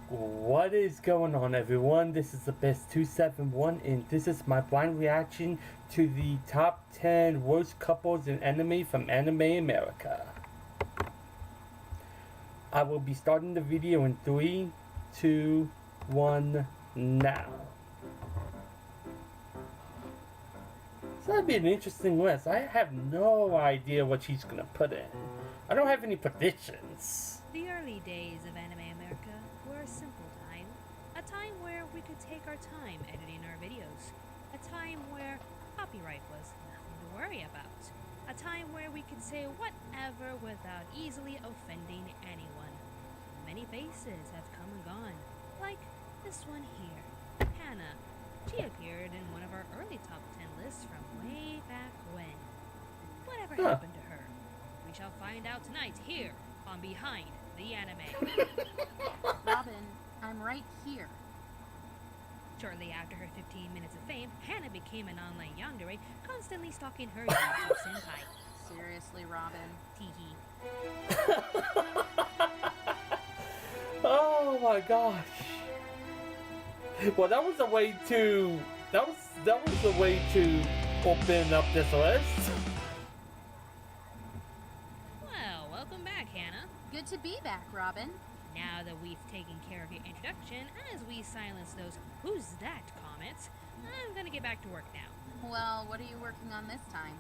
What is going on, everyone? This is the best 271, and this is my blind reaction to the top 10 worst couples in anime from Anime America. I will be starting the video in 3, 2, 1, now. So that'd be an interesting list. I have no idea what she's gonna put in. I don't have any predictions. The early days of Anime America were a simple time. A time where we could take our time editing our videos. A time where copyright was nothing to worry about. A time where we could say whatever without easily offending anyone. Many faces have come and gone, like this one here, Hannah. She appeared in one of our early top 10 lists from way back when. Whatever happened to her? We shall find out tonight here on Behind the Anime. Robin, I'm right here. Shortly after her 15 minutes of fame, Hannah became an online yandere, constantly stalking her YouTube senpai. Seriously, Robin? Teehee. Oh my gosh. Well, that was a way to open up this list. Well, welcome back, Hannah. Good to be back, Robin. Now that we've taken care of your introduction, as we silence those "who's that" comments, I'm gonna get back to work now. Well, what are you working on this time?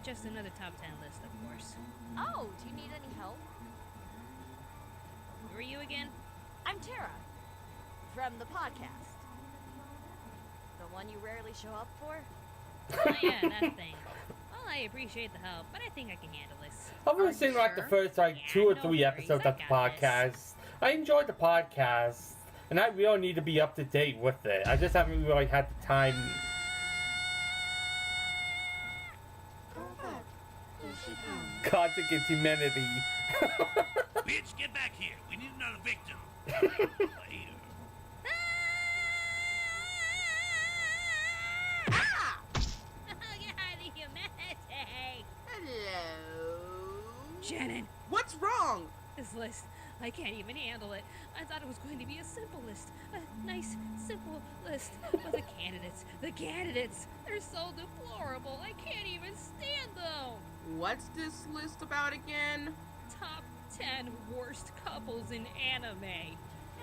Just another top 10 list, of course. Oh, do you need any help? Who are you again? I'm Tara, from the podcast. The one you rarely show up for? Oh yeah, that thing. Well, I appreciate the help, but I think I can handle this. I've only seen like the first Yeah, 2 or no 3 worries, episodes I of the got podcast. I enjoyed the podcast, and I really need to be up to date with it. I just haven't really had the time. Here she comes. Cards Against Humanity. Bitch, get back here. We need another victim. Later. Yeah, the humanity. Hello? Shannon, What's wrong? this list, I can't even handle it. I thought it was going to be a simple list. A nice, simple list. But the candidates, they're so deplorable. I can't even stand them. What's this list about again? Top 10 worst couples in anime.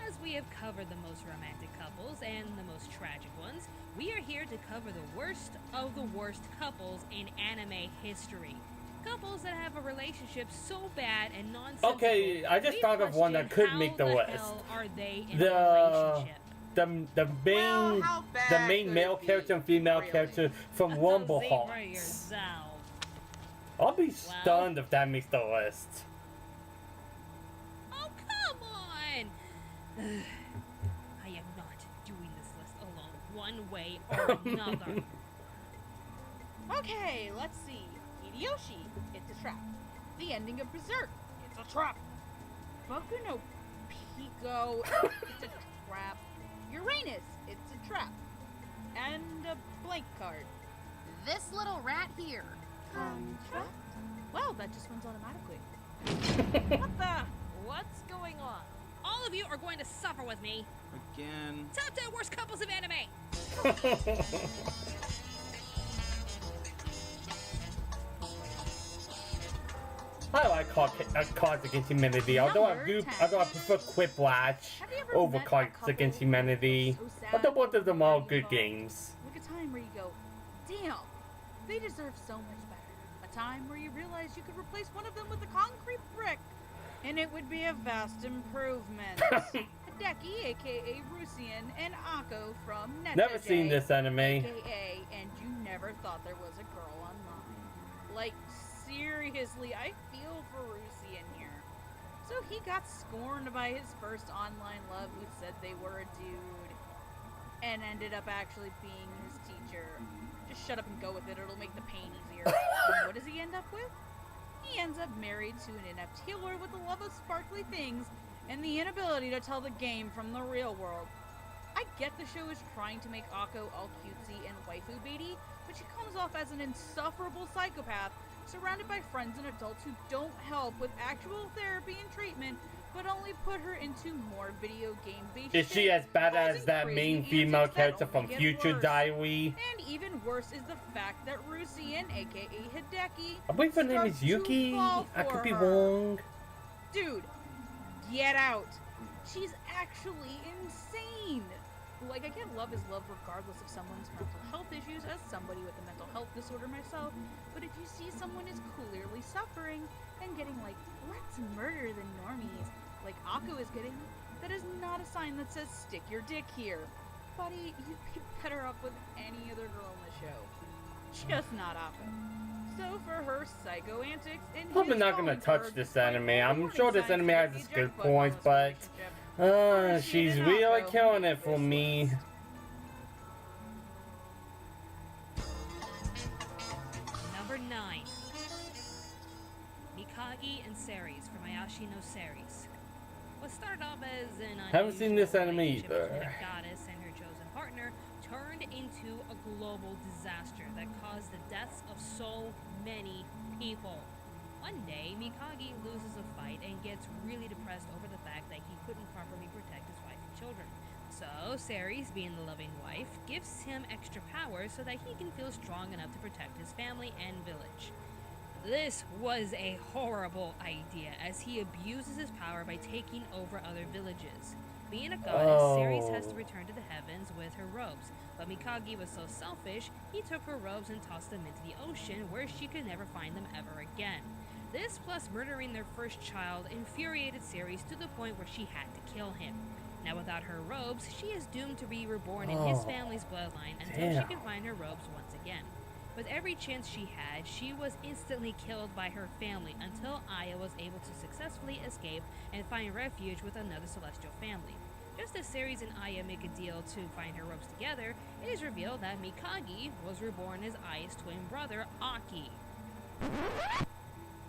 As we have covered the most romantic couples and the most tragic ones, we are here to cover the worst of the worst couples in anime history. Couples that have a relationship so bad and nonsensical. Okay, I just we thought of one that question could make the how list. Hell are they in The- a relationship? The how bad main could male it be, character and female really? character from Rumble Say for Hearts. yourself. I'll be stunned if that makes the list. Oh, come on! I am not doing this list alone, one way or another. Okay, let's see. Hideyoshi, it's a trap. The ending of Berserk, it's a trap. Boku no Pico, it's a trap. Uranus, it's a trap. And a blank card. This little rat here. Contract? Well, that just runs automatically. What the? What's going on? All of you are going to suffer with me. Again. Top 10 worst couples of anime. I like Cards Against Humanity, although I prefer Quiplash Have you ever over met a Cards couple Against Humanity. so sad Although both of them are that good you games. Like a time where you go, damn, they deserve so much better. A time where you realize you could replace one of them with a concrete brick, and it would be a vast improvement. Hideki, aka Rusian, and Akko from Neteje, Never seen this anime. aka, and you never thought there was a girl online. Like, seriously, I feel for Rusian here. So he got scorned by his first online love who said they were a dude, and ended up actually being his teacher. Just shut up and go with it, it'll make the pain easier. And what does he end up with? He ends up married to an inept healer with a love of sparkly things and the inability to tell the game from the real world. I get the show is trying to make Akko all cutesy and waifu baity, but she comes off as an insufferable psychopath surrounded by friends and adults who don't help with actual therapy and treatment but only put her into more video game-based Is she shit, as bad as causing that crazy main female antics that character only from get Future worse. Diary? And even worse is the fact that Rusien, aka Hideki, I believe her name starts is to Yuki. fall I could for be her. wrong. Dude, get out. She's actually insane. Like, I get love is love regardless of someone's mental health issues, as somebody with a mental health disorder myself, but if you see someone is clearly suffering and getting, like, let's murder the normies, like Akko is getting, that is not a sign that says stick your dick here. Buddy, you'd be better off with any other girl in the show. Just not Akko. So for her psycho antics and Probably his not gonna falling touch bird, this my anime. only I'm warning sure this signs anime is has the its good eject button on points, this but relationship. she's Shit, really Akko killing it made for this me. list. Number 9. Mikagi and Ceres from Ayashi no Ceres. What started off as an Haven't seen this unusual anime relationship either. between a goddess and her chosen partner turned into a global disaster that caused the deaths of so many people. One day, Mikagi loses a fight and gets really depressed over the fact that he couldn't properly protect his wife and children. So, Ceres, being the loving wife, gives him extra powers so that he can feel strong enough to protect his family and village. This was a horrible idea, as he abuses his power by taking over other villages. Being a goddess, Ceres has to return to the heavens with her robes, but Mikagi was so selfish, he took her robes and tossed them into the ocean, where she could never find them ever again. This, plus murdering their first child, infuriated Ceres to the point where she had to kill him. Now without her robes, she is doomed to be reborn in his family's bloodline until she can find her robes once again. With every chance she had, she was instantly killed by her family until Aya was able to successfully escape and find refuge with another celestial family. Just as Ceres and Aya make a deal to find her robes together, it is revealed that Mikagi was reborn as Aya's twin brother, Aki.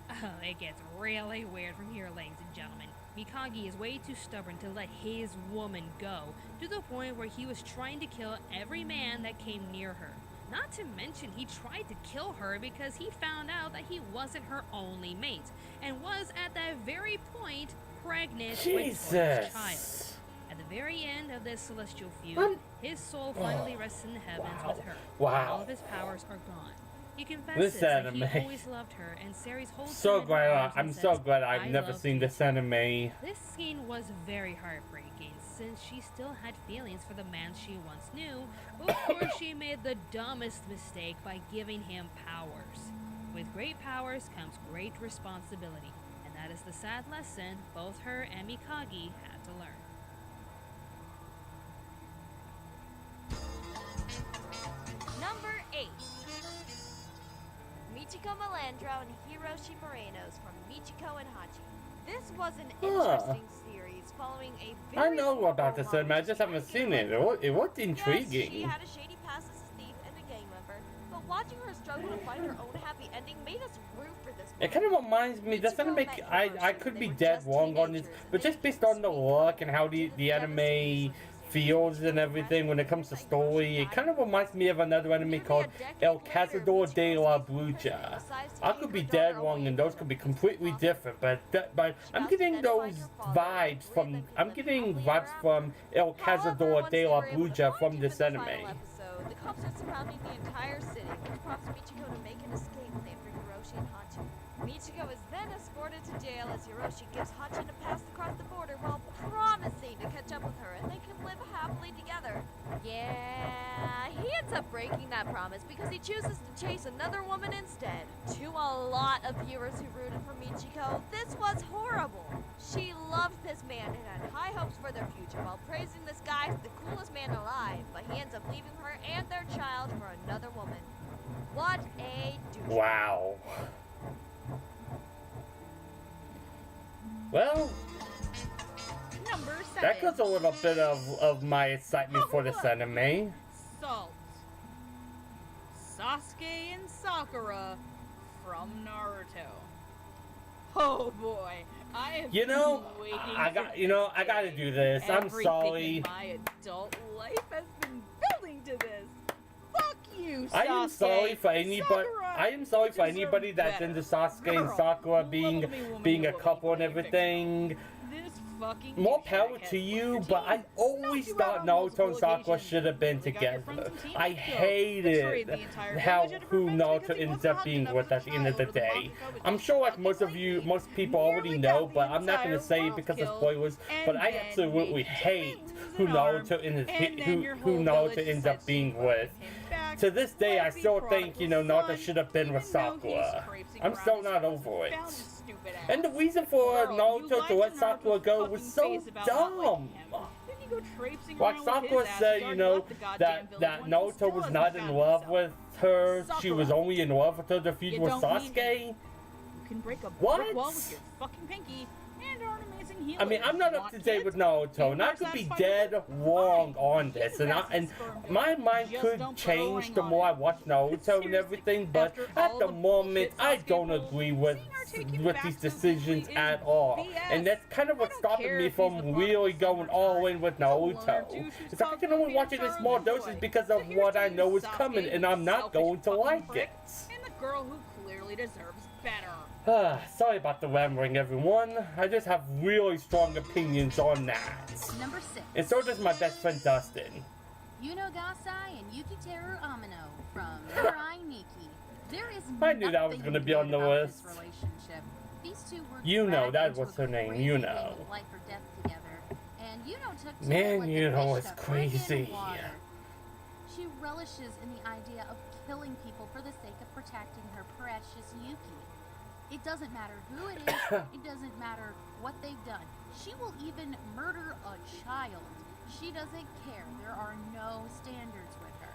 Oh, it gets really weird from here, ladies and gentlemen. Mikagi is way too stubborn to let his woman go, to the point where he was trying to kill every man that came near her. Not to mention, he tried to kill her because he found out that he wasn't her only mate, and was at that very point pregnant with his child. Jesus. At the very end of this celestial feud, his soul finally rests in the heavens with her. Wow. All of his powers are gone. He This confesses that he anime. always loved her, and Ceres holds So him in her glad arms and I'm so says, glad I've "I never love seen you." this anime. This scene was very heartbreaking, since she still had feelings for the man she once knew, but of course she made the dumbest mistake by giving him powers. With great powers comes great responsibility, and that is the sad lesson both her and Mikagi had to learn. Number 8. Michiko Melandro and Hiroshi Morenos from Michiko and Hachi. This was an interesting series following a very I know about this horrible anime, I just haven't seen it. It looked Yes, she intriguing. had a shady past as a thief and a gang member, but watching her struggle to find her own happy ending made us root for this It woman. kind of reminds me, this Michiko anime, met I Hiroshi could when be they were dead just wrong on this, teenagers, but and just they based on the split look and how due to the anime devastating feels and everything when it comes to story, it kind of reminds me of another anime called El Cazador de la Bruja. I could be dead wrong and those could be completely different, but I'm getting those vibes from, I'm getting vibes from El Cazador de la Bruja from this anime. The cops are surrounding the entire city, which prompts Michiko to make an escape after Hiroshi and Hachi. Michiko is then escorted to jail as Hiroshi gives Hachi a pass across the border while promising to catch up with her and they can live happily together. Yeah, he ends up breaking that promise because he chooses to chase another woman instead. To a lot of viewers who rooted for Michiko, this was horrible. She loved this man and had high hopes for their future while praising this guy as the coolest man alive, but he ends up leaving her and their child for another woman. What a douche. Wow. Well, Number 7. that goes a little bit of my excitement for this anime. Salt. Sasuke and Sakura from Naruto. Oh boy, I am You know, waiting I gotta do this. I'm Everything sorry. in my adult life has been building to this. Fuck you, Sasuke. I am sorry for anybody. Sakura, I am sorry for deserve anybody that's better. into Sasuke and Girl, Sakura love being me, woman, being a you will couple and be everything. this fucking more douchebag power has to put you, your but I team. always Knocked you out thought on Naruto multiple and Sakura occasions. should have been They got your friends together. and teammates I killed. hated Betrayed the entire how village and who revenge Naruto because he ends wasn't up hugged being enough with as a at the end of the child, or the day. manga was I'm just sure like fucking most people already nearly know, got but the I'm not gonna entire say it world because of killed, spoilers. and But I then absolutely made hate Jimin who lose an arm, Naruto ends and then your who whole Naruto village ends up decides being to with. welcome him back To this day, I like the still think, you know, prodigal Naruto son, should have been with even though he's Sakura. traipsing I'm around still his not house, over it. found his stupid ass. And the reason for Girl, you Naruto lied to let Naruto's Sakura go fucking was so face about not liking dumb. him. Then you go traipsing Like around with Sakura his ass, said, he's you already know, left the goddamn that village that when he Naruto still was hasn't not in found love himself. with her. She was Sakura. only in love with her to feud You with don't need Sasuke. You can break a What? brick wall with your fucking pinky and are an amazing healer. I mean, I'm not up to date with Naruto, and I could be dead wrong on this, and my mind could change the more I watch Naruto and everything. But at the moment, I don't agree with these decisions at all, and that's kind of what's stopping me from really going all in with Naruto. It's like I can only watch it in small doses because of what I know is coming, and I'm not going to like it. And the girl who clearly deserves better. Sorry about the rambling, everyone. I just have really strong opinions on that. Number 6. And so does my best friend Dustin. Yuno Gasai and Yukiteru Amino from Mirai Nikki. There is I knew that was nothing gonna be on the weird about this list. relationship. These two were Yuno, dragged that into was a her name, crazy Yuno. game of life or death together. And Yuno took to Man, it like a Yuno fish is to friggin' crazy. water. She relishes in the idea of killing people for the sake of protecting her precious Yuki. It doesn't matter who it is, it doesn't matter what they've done. She will even murder a child. She doesn't care. There are no standards with her.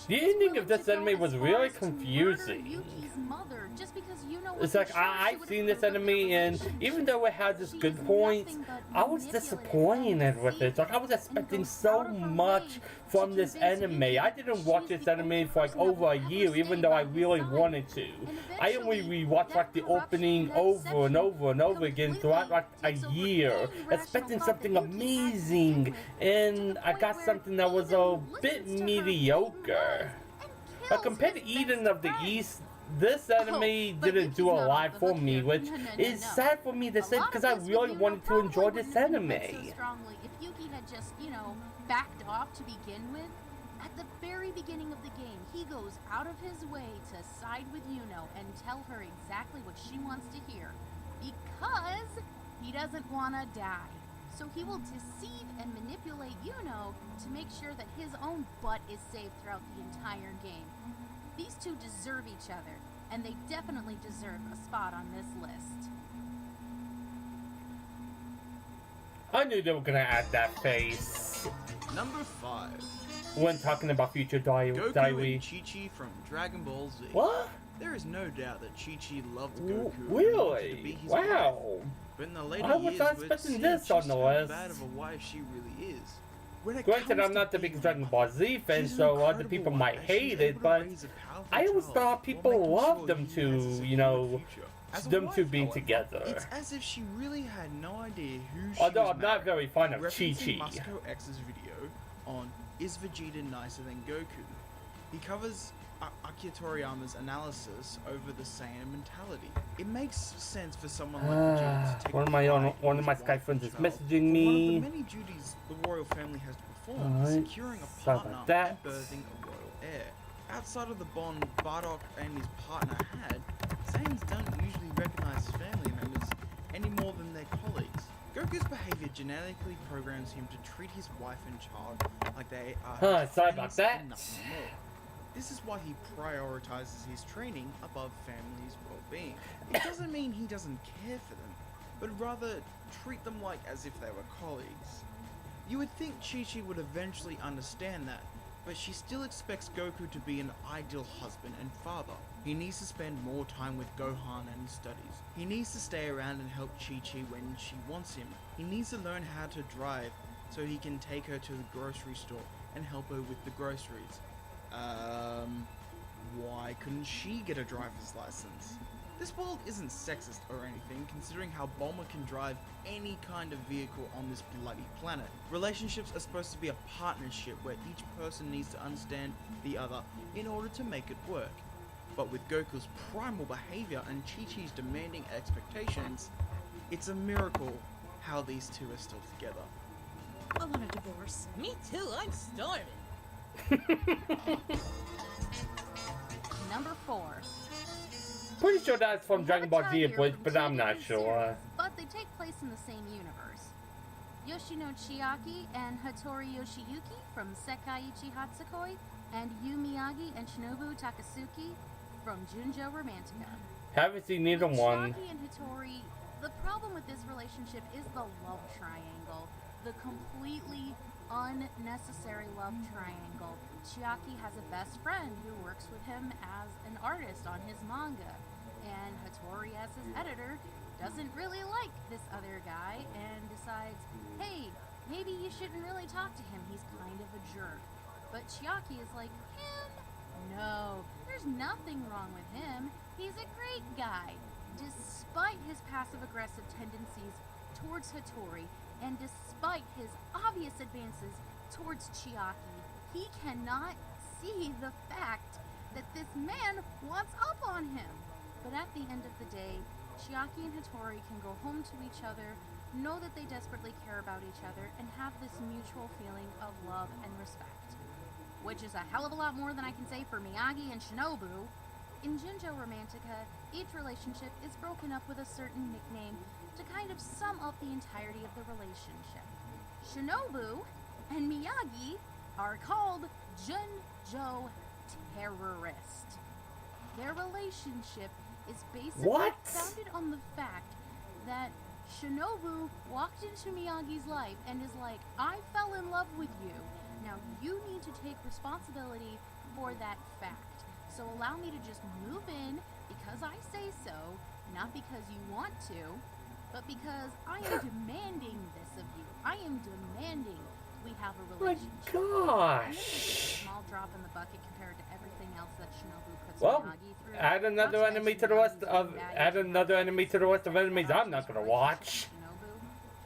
The She's ending willing of this to go anime as was far really as to murder confusing. Yuki's mother just because Yuno It's wasn't like sure she I've would seen this approve of their anime, and relationship. even though it has its She's good points, nothing but I was manipulative disappointed and with it. Like I was expecting so much from this anime. I didn't watch this anime for like over a year, even though I really wanted to. I only rewatched like the opening over and over and over again throughout like a year, expecting something amazing, and I got something that was a bit mediocre. But compared to Eden of the East, this anime didn't do a lot for me, which is sad for me to say because I really wanted to enjoy this anime. So strongly if Yuki had just, backed off to begin with. At the very beginning of the game, he goes out of his way to side with Yuno and tell her exactly what she wants to hear. Because he doesn't want to die. So he will deceive and manipulate Yuno to make sure that his own butt is safe throughout the entire game. These two deserve each other, and they definitely deserve a spot on this list. I knew they were gonna add that face Number 5. when talking about Future Goku Diary. and Chi-Chi from Dragon Ball Z. What? There is no doubt that Chi-Chi loved Goku and wanted to be Really? his wife. Wow. But in the later I was years, not we'd expecting seen this on just the how list. bad of a wife she really is. When it Granted, comes I'm to not the being biggest a Dragon wife, Ball Z fan, she's an so other incredible people wife, might and hate she's it, able to but raise a powerful I always child thought while people making loved sure them he has a to, secure you know, future. As a them two wife, being however, together. It's as if she really had no idea who she Although was I'm not marrying. very fond of Referencing Chi-Chi. Masuko X's video on Is Vegeta Nicer Than Goku? He covers Akira Toriyama's analysis over the Saiyan mentality. It makes sense for someone like Vegeta to take One of pride in my his Sky wife friends and is child, messaging but me. one of the many duties the royal family has to perform is Alright, securing a sorry partner about that. and birthing a royal heir. Outside of the bond Bardock and his partner had, Saiyans don't usually recognize family members any more than their colleagues. Goku's behavior genetically programs him to treat his wife and child like they are his Sorry about friends that. and nothing more. This is why he prioritizes his training above family's well-being. It doesn't mean he doesn't care for them, but rather treat them like as if they were colleagues. You would think Chi-Chi would eventually understand that, but she still expects Goku to be an ideal husband and father. He needs to spend more time with Gohan and his studies. He needs to stay around and help Chi-Chi when she wants him. He needs to learn how to drive so he can take her to the grocery store and help her with the groceries. Why couldn't she get a driver's license? This world isn't sexist or anything, considering how Bulma can drive any kind of vehicle on this bloody planet. Relationships are supposed to be a partnership where each person needs to understand the other in order to make it work. But with Goku's primal behavior and Chi-Chi's demanding expectations, it's a miracle how these two are still together. I want a divorce. Me too, I'm starving. Number 4. Pretty sure that's from We have Dragon a Ball tie Z, here but from two I'm not different sure. series, but they take place in the same universe. Yoshino Chiaki and Hattori Yoshiyuki from Sekaiichi Hatsukoi, and Yu Miyagi and Shinobu Takasuki from Junjo Romantica. Haven't seen either With one. Chiaki and Hattori, the problem with this relationship is the love triangle. The completely unnecessary love triangle. Chiaki has a best friend who works with him as an artist on his manga, and Hattori, as his editor, doesn't really like this other guy and decides, hey, maybe you shouldn't really talk to him, he's kind of a jerk. But Chiaki is like, him? No, there's nothing wrong with him. He's a great guy. Despite his passive-aggressive tendencies towards Hattori, and despite his obvious advances towards Chiaki, he cannot see the fact that this man wants up on him. But at the end of the day, Chiaki and Hattori can go home to each other, know that they desperately care about each other, and have this mutual feeling of love and respect. Which is a hell of a lot more than I can say for Miyagi and Shinobu. In Junjo Romantica, each relationship is broken up with a certain nickname to kind of sum up the entirety of the relationship. Shinobu and Miyagi are called Junjo Terrorist. Their relationship is basically What? founded on the fact that Shinobu walked into Miyagi's life and is like, I fell in love with you. Now you need to take responsibility for that fact. So allow me to just move in because I say so, not because you want to, but because I am demanding this of you. I am demanding we have a My relationship. And this is just a gosh. small drop in the bucket compared to everything else that Shinobu puts Well, Miyagi through. add another Not to enemy to mention the rest Miyagi's of own add baggage another about enemy to the rest of enemies I'm not gonna watch. Shinobu,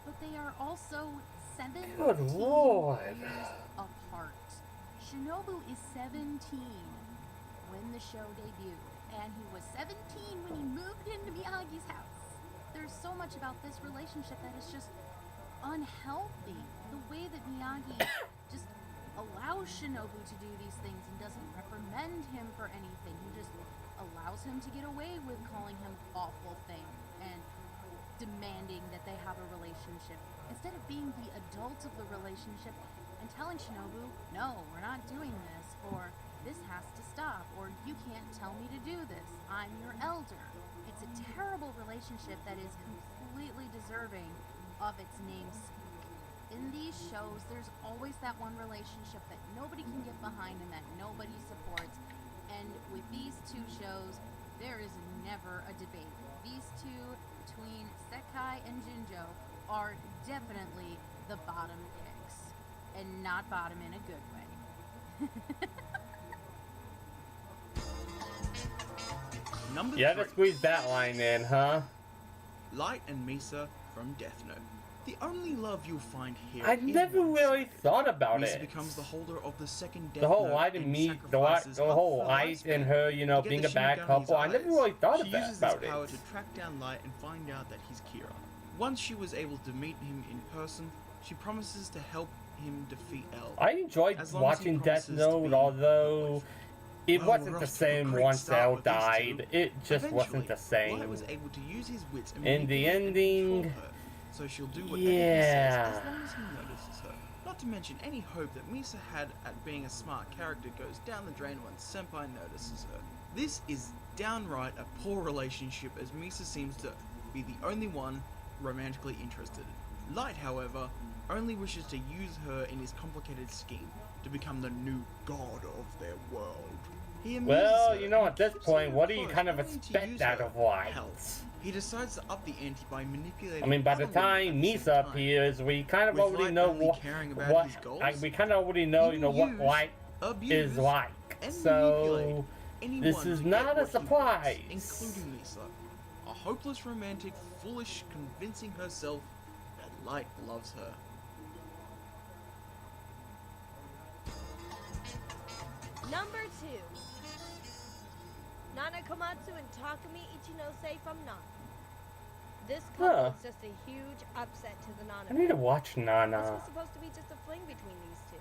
but they are also 7 Good lord. years apart. Shinobu is 17 when the show debuted, and he was 17 when he moved into Miyagi's house. There's so much about this relationship that is just unhealthy. The way that Miyagi just allows Shinobu to do these things and doesn't reprimand him for anything. He just allows him to get away with calling him awful things and demanding that they have a relationship instead of being the adult of the relationship and telling Shinobu, no, we're not doing this, or this has to stop, or you can't tell me to do this, I'm your elder. It's a terrible relationship that is completely deserving of its namesake. In these shows, there's always that one relationship that nobody can get behind and that nobody supports. And with these two shows, there is never a debate. These two, between Sekai and Junjo, are definitely the bottom picks. And not bottom in a good way. Number You had to 3. squeeze that line in, huh? Light and Misa from Death Note. The only love you'll find here I is never one really sided. thought about Misa it. becomes the holder of the second Death The whole Note light and and me, sacrifices the up whole for light Light's and fate her, you know, to get being the a bad Shinigami's couple. I never eyes. really thought She of that uses about this power it. to track down Light and find out that he's Kira. Once she was able to meet him in person, she promises to help him defeat L. I enjoyed As long as he watching Death promises to Note, be although it Well, wasn't we're the off to a same great once start Elle with these died. two. It just wasn't the Eventually, Light same. was able to use his wits and In the manipulate and ending, control her, so she'll do whatever he yeah. says as long as he notices her. Not to mention any hope that Misa had at being a smart character goes down the drain when Senpai notices her. This is downright a poor relationship as Misa seems to be the only one romantically interested. Light, however, only wishes to use her in his complicated scheme to become the new god of their world. He amuses Well, her you know, and at this keeps her point, what do you close, kind of only to expect use out her of Light? hell. He decides to up the ante by manipulating. I mean, by the other women time at the Misa same time. appears, we kind of With already Light know only what, caring about his goals, we kind of already know, he you know, will what use, Light abuse, is like. and So, manipulate anyone this is to not get a what he wants, surprise. including Misa. A hopeless romantic, foolish, convincing herself that Light loves her. Number 2. Nana Komatsu and Takumi Ichinose from Nan. This Huh. couple is just a huge upset to the Nana. I need to watch This Nana. was supposed to be just a fling between these two.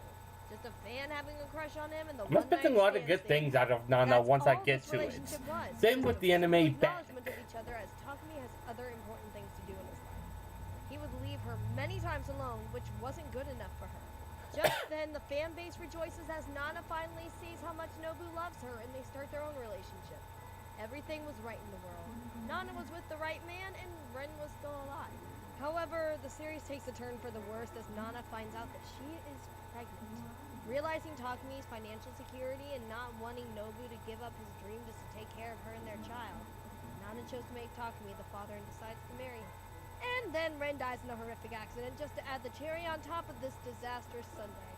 Just a fan having a crush on him and the I'm expecting a lot of good things out of Nana once I get to it. Same with the anime back. Acknowledgement of each other as Takumi has other important things to do in his life. He would leave her many times alone, which wasn't good enough for her. Just then, the fan base rejoices as Nana finally sees how much Nobu loves her and they start their own relationship. Everything was right in the world. Nana was with the right man and Ren was still alive. However, the series takes a turn for the worst as Nana finds out that she is pregnant. Realizing Takumi's financial security and not wanting Nobu to give up his dream just to take care of her and their child, Nana chose to make Takumi the father and decides to marry him. And then Ren dies in a horrific accident just to add the cherry on top of this disastrous Sunday.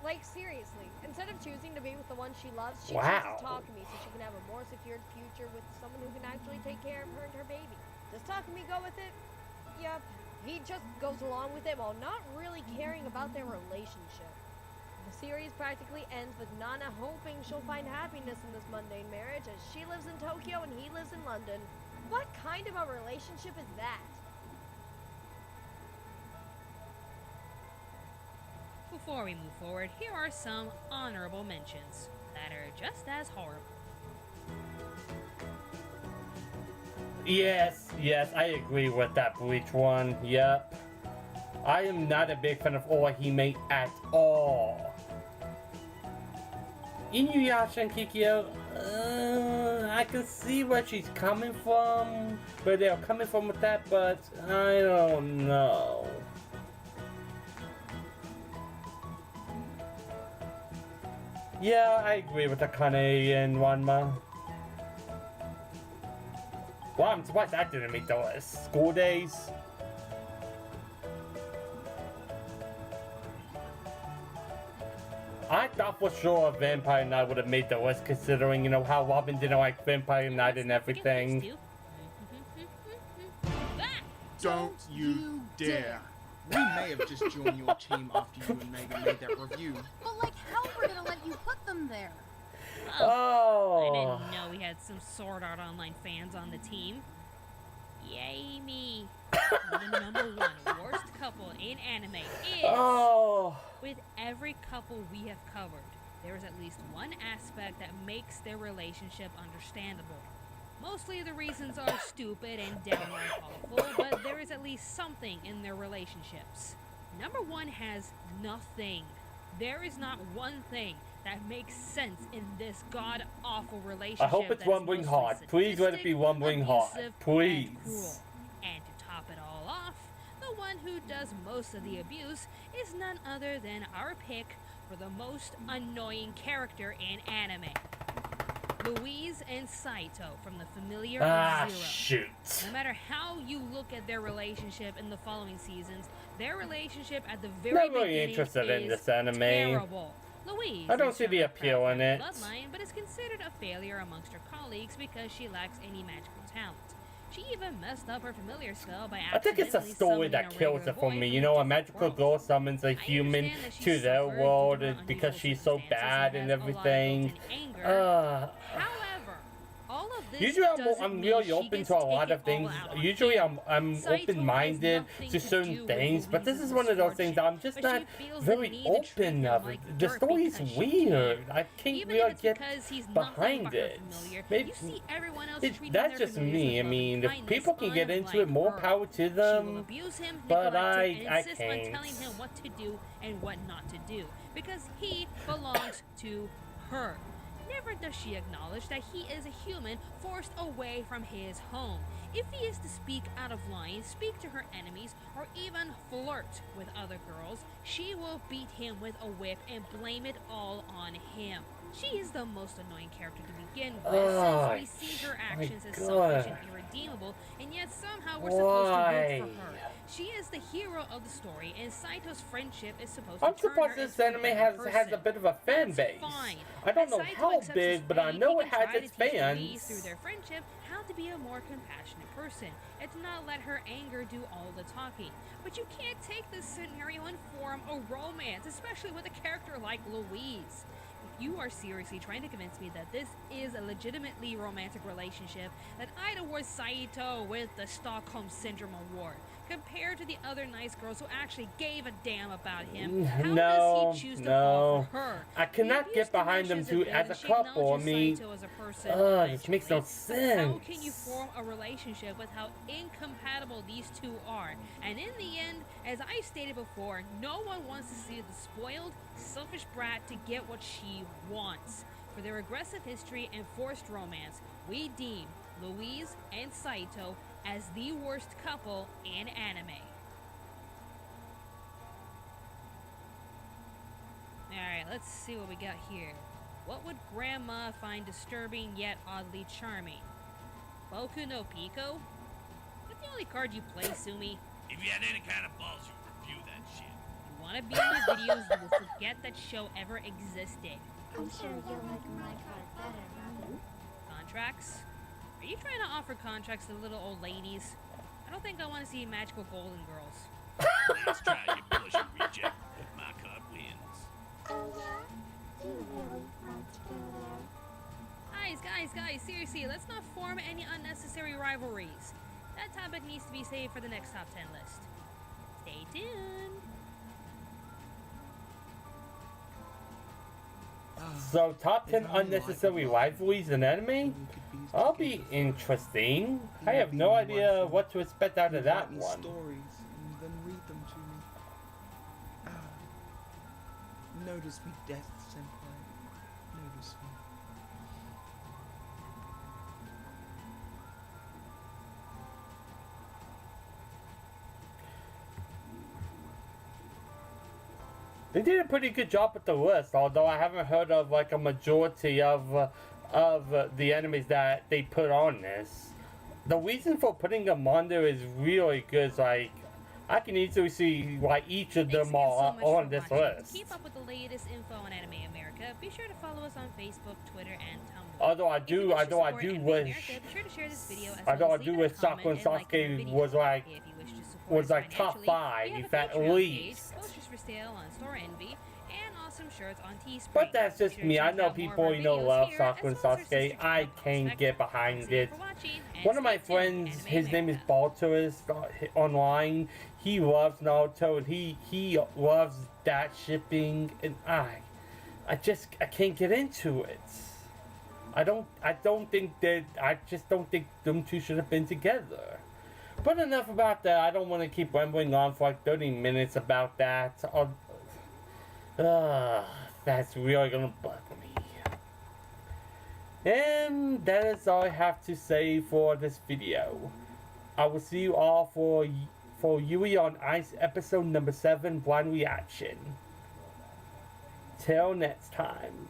Like, seriously, instead of choosing to be with the one she loves, she chooses Takumi so she can have a more secured future with someone who can actually take care of her and her baby. Does Takumi go with it? Yep. He just goes along with it while not really caring about their relationship. The series practically ends with Nana hoping she'll find happiness in this mundane marriage as she lives in Tokyo and he lives in London. What kind of a relationship is that? Before we move forward, here are some honorable mentions that are just as horrible. Yes, I agree with that Bleach one. Yep. I am not a big fan of Orihime at all. Inuyasha and Kikyo, I can see where she's coming from, where they're coming from with that, but I don't know. Yeah, I agree with Akane and Wanma. Wow, I'm surprised that didn't make the list. School Days. I thought for sure Vampire Knight would have made the list, considering, you know, how Robin didn't like Vampire Knight and everything. Don't you dare! We may have just joined your team after you and Megan made that review. But like, how we're gonna let you put them there? I didn't know we had some Sword Art Online fans on the team. Yay me. The number one worst couple in anime is... With every couple we have covered, there is at least one aspect that makes their relationship understandable. Mostly the reasons are stupid and downright awful, but there is at least something in their relationships. Number one has nothing. There is not one thing that makes sense in this god-awful relationship. I hope it's Rumbling Heart. Please let it be Rumbling Heart. Please. And to top it all off, the one who does most of the abuse is none other than our pick for the most annoying character in anime. Louise and Saito from the familiar Zero. Shoot. No matter how you look at their relationship in the following seasons, their relationship at the very Not really beginning interested in is this anime. terrible. Louise I don't is see the from a appeal proud in it. bloodline, but is considered a failure amongst her colleagues because she lacks any magical talent. She even messed up her familiar spell by I think it's a accidentally story summoning that a kills regular it for boy me. from You know, a different magical world. girl summons a human understand that she to their suffered world due to because unusual she's so circumstances bad and has a lot of everything. built-in anger. However, all of this Usually doesn't I'm mean really she open gets to a take lot it of things. all out on Usually him. I'm Saito has open-minded nothing to to certain do with things, but this is Louise's one of those things that I'm misfortune, just but not she feels the very need to treat open him of. like The dirt story's because she weird. can. I can't Even really if it's get because he's nothing behind but her it. familiar, Maybe- you see everyone else treating That's their just familiars me. I with mean, loving if people can get kindness, into it, more unlike power to her. She will them. abuse him, But neglect him, I and insist on can't. telling him what to do and what not to do because he belongs to her. Never does she acknowledge that he is a human forced away from his home. If he is to speak out of line, speak to her enemies, or even flirt with other girls, she will beat him with a whip and blame it all on him. She is the most annoying character to begin with, since we see her actions as selfish and irredeemable, and yet somehow we're supposed to root for her. She is the hero of the story, and Saito's friendship is supposed to I'm turn surprised her this into a anime better has a person. bit of a fan That's base. fine. I don't As know Saito how accepts his big, but I fate, know he it can has try its to teach Louise fans. through their friendship how to be a more compassionate person, and to not let her anger do all the talking. But you can't take this scenario and form a romance, especially with a character like Louise. you are seriously trying to convince me that this is a legitimately romantic relationship, then I'd award Saito with the Stockholm Syndrome Award. Compared to the other nice girls who actually gave a damn about him, how does he choose to fall for her? I cannot get behind them two as a couple. I mean, this makes no sense. How can you form a relationship with how incompatible these two are? And in the end, as I stated before, no one wants to see the spoiled, selfish brat to get what she wants. For their aggressive history and forced romance, we deem Louise and Saito as the worst couple in anime. Alright, let's see what we got here. What would Grandma find disturbing yet oddly charming? Boku no Pico? That's the only card you play, Sumi. If you had any kind of balls, you'd review that shit. You wanna be in my videos, you will forget that show ever existed. I'm sure you'll like my card better. Contracts? Are you trying to offer contracts to little old ladies? I don't think I want to see magical golden girls. Let's try your bullshit reject, but my card wins. Oh yeah? Do you really want to go there? Guys, seriously, let's not form any unnecessary rivalries. That topic needs to be saved for the next top 10 list. Stay tuned. So, top 10 unnecessary rivalries in anime? That'll be interesting. I have no idea what to expect out of that Write me one. stories and then read them to me. Notice me, Death Senpai. Notice me. They did a pretty good job with the list, although I haven't heard of like a majority of the enemies that they put on this. The reason for putting them on there is really good. Like, I can easily see why each of them are on this list. To keep up with the latest info on Anime America, be sure to follow us on Facebook, Twitter, and Tumblr. Although I do wish Sakura and Sasuke was like top 5 at least. Posters for sale on Store Envy, and awesome shirts on Teespring. But that's just me. I know people love Sakura and Sasuke. I can't get behind it. One of my friends, his name is Balturus online. He loves Naruto and he loves that shipping, and I can't get into it. I just don't think them two should have been together. But enough about that. I don't want to keep rambling on for like 30 minutes about that. That's really gonna bug me. And that is all I have to say for this video. I will see you all for Yuri on Ice episode number 7, Blind Reaction. Till next time.